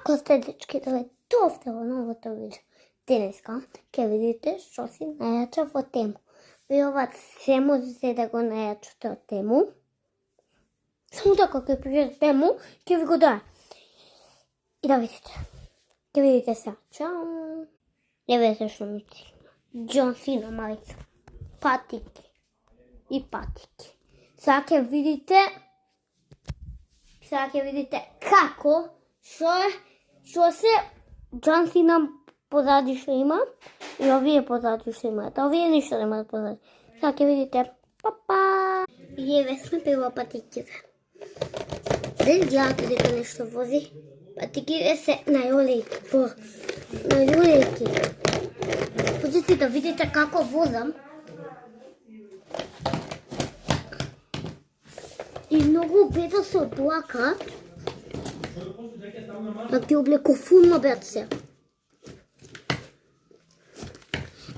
Ако сте дечки, дојдовте во новото видео. Денеска ќе видите што си најача во Тему. Ви ова се можете да го најачате од Тему. Само така ќе пишете Тему, ќе ви го даде. И да видите. Ќе видите сега. Чао. Не видите што ми цигна. Џон Сина мајца. Патики. И патики. Сега ќе видите како што се Џон Сина позади што има и овие позади што имаат. Овие ништо немаат позади. Сега ќе видите. Папа! И еве сме прво патиките. Дали гледате дека нешто вози? Патиките се најолејки. Најолејки. Можете да видите како возам. И многу беда се облакат. Да ти облеко фулно бед се.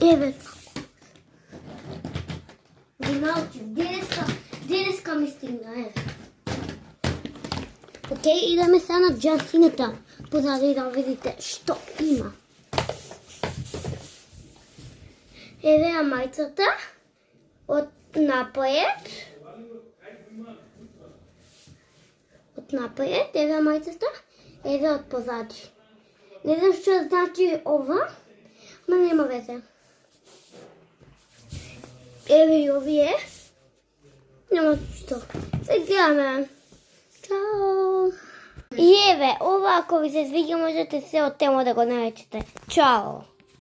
Еве како. Виналчев, денеска ми стигна, еве. Океј, идеме сега на Џон Сината. Позади да видите што има. Еве ја мајцата од напоед. Еве мајцата, еве од позади. Не знам што значи ова, ма нема везе. Еве и овие. Нема што. Се гледаме. Чао. И еве, ова ако ви се свиѓа можете се од Тему да го најдете. Чао.